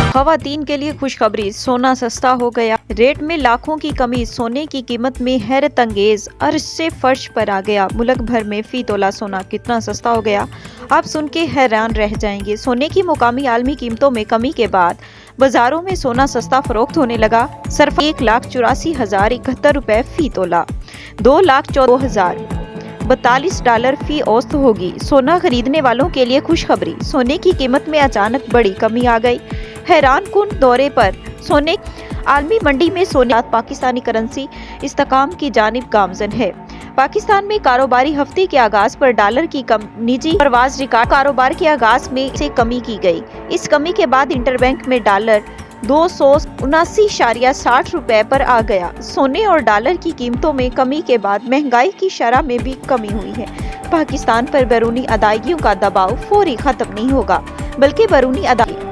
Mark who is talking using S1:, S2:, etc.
S1: खवातीन के लिए खुशखबरी, सोना सस्ता हो गया। रेट में लाखों की कमी, सोने की कीमत में हैरत अंगेज अर्श से फर्श पर आ गया। मुल्क भर में फी तोला सोना कितना सस्ता हो गया, आप सुन के हैरान रह जाएंगे। सोने की मुकामी आलमी कीमतों में कमी के बाद बाजारों में सोना सस्ता फरोख्त होने लगा। सिर्फ 1,84,071 रुपए फी तोला, 2,14,042 डॉलर फी औसत होगी। सोना खरीदने वालों के लिए खुशखबरी, सोने की कीमत में अचानक बड़ी कमी आ गई। हैरान कुन दौरे पर सोने आलमी मंडी में सोने पाकिस्तानी करेंसी इस्तेकाम की जानिब गामजन है। पाकिस्तान में कारोबारी हफ्ते के आगाज पर डॉलर की निजी परवाज रिकॉर्ड कारोबार के आगाज में से कमी की गई। इस कमी के बाद इंटरबैंक में डॉलर 279.60 रुपए पर आ गया। सोने और डॉलर की कीमतों में कमी के बाद महंगाई की शरह में भी कमी हुई है। पाकिस्तान पर बैरूनी अदायगियों का दबाव फौरी खत्म नहीं होगा, बल्कि बैरूनी अदायगी